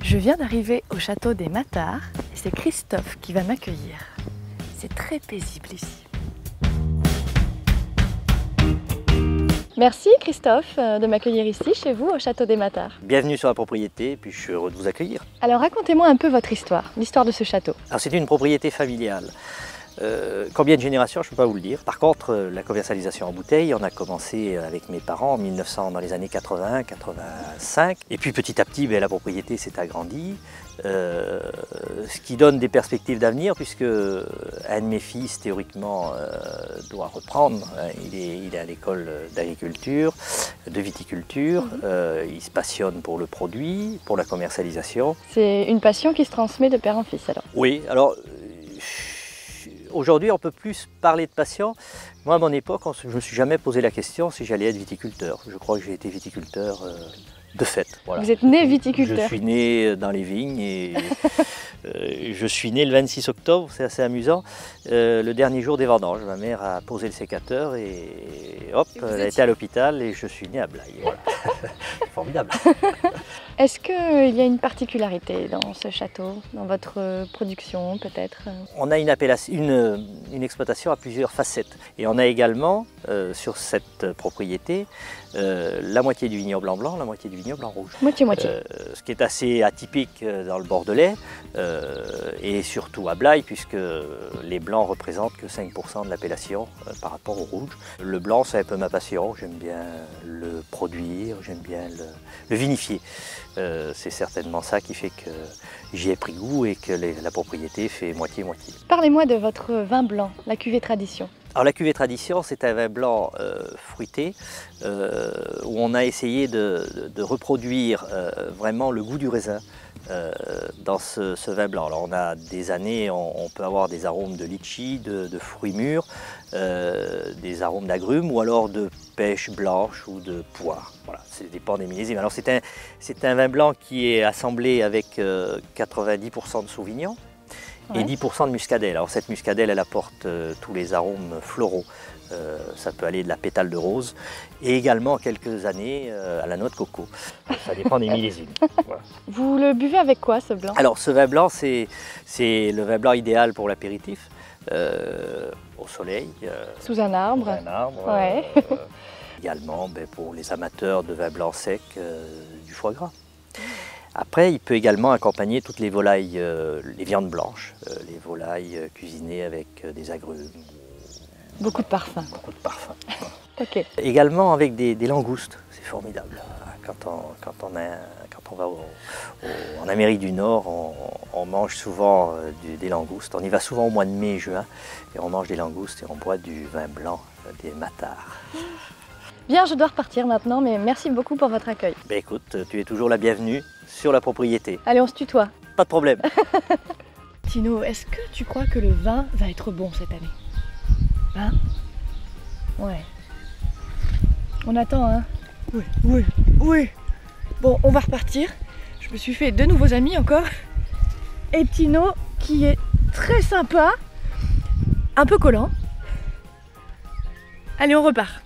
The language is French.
Je viens d'arriver au château des Matards et c'est Christophe qui va m'accueillir. C'est très paisible ici. Merci Christophe de m'accueillir ici, chez vous, au château des Matards. Bienvenue sur la propriété, et puis je suis heureux de vous accueillir. Alors racontez-moi un peu votre histoire, l'histoire de ce château. Alors c'est une propriété familiale. Combien de générations, je ne peux pas vous le dire. Par contre, la commercialisation en bouteille, on a commencé avec mes parents en 1900, dans les années 80, 85. Et puis petit à petit, la propriété s'est agrandie. Ce qui donne des perspectives d'avenir, puisque un de mes fils, théoriquement, doit reprendre. Il est à l'école d'agriculture, de viticulture. Il se passionne pour le produit, pour la commercialisation. C'est une passion qui se transmet de père en fils alors? Oui, alors... Aujourd'hui, on peut plus parler de passion. Moi, à mon époque, je ne me suis jamais posé la question si j'allais être viticulteur. Je crois que j'ai été viticulteur de fait. Voilà. Vous êtes né viticulteur? Je suis né dans les vignes et je suis né le 26 octobre, c'est assez amusant, le dernier jour des vendanges. Ma mère a posé le sécateur et hop, elle a été à l'hôpital et je suis né à Blaye. Voilà. Formidable. Est-ce qu'il y a une particularité dans ce château, dans votre production peut-être? On a une exploitation à plusieurs facettes. Et on a également, sur cette propriété, la moitié du vignoble en blanc, la moitié du vignoble en rouge. Moitié-moitié. Ce qui est assez atypique dans le Bordelais, et surtout à Blaye, puisque les blancs représentent que 5% de l'appellation par rapport au rouge. Le blanc, c'est un peu ma passion. J'aime bien le produire, j'aime bien le vinifier. C'est certainement ça qui fait que j'y ai pris goût et que la propriété fait moitié-moitié. Parlez-moi de votre vin blanc, la cuvée Tradition. Alors la cuvée Tradition, c'est un vin blanc fruité où on a essayé de reproduire vraiment le goût du raisin dans ce vin blanc. Alors on a des années, on peut avoir des arômes de litchi, de fruits mûrs, des arômes d'agrumes ou alors de pêche blanche ou de poire. Voilà, ça dépend des millésimes. Alors c'est un vin blanc qui est assemblé avec 90% de Sauvignon. Et 10% de muscadelle. Alors cette muscadelle, elle apporte tous les arômes floraux. Ça peut aller de la pétale de rose et également quelques années à la noix de coco. Ça dépend des millésimes. Voilà. Vous le buvez avec quoi ce blanc? Alors ce vin blanc, c'est le vin blanc idéal pour l'apéritif, au soleil. Sous un arbre. Sous un arbre. Ouais. Également pour les amateurs de vin blanc sec, du foie gras. Après, il peut également accompagner toutes les volailles, les viandes blanches, les volailles cuisinées avec des agrumes. Beaucoup de parfum. Beaucoup de parfum. Okay. Également avec des langoustes, c'est formidable. Quand on va en Amérique du Nord, on mange souvent des langoustes. On y va souvent au mois de mai, juin, et on mange des langoustes et on boit du vin blanc des Matards. Bien, je dois repartir maintenant, mais merci beaucoup pour votre accueil. Écoute, tu es toujours la bienvenue sur la propriété. Allez, on se tutoie. Pas de problème. Tino, est-ce que tu crois que le vin va être bon cette année? Hein? Ouais. On attend, hein? Oui. Bon, on va repartir. Je me suis fait 2 nouveaux amis encore. Et Tino, qui est très sympa, un peu collant. Allez, on repart.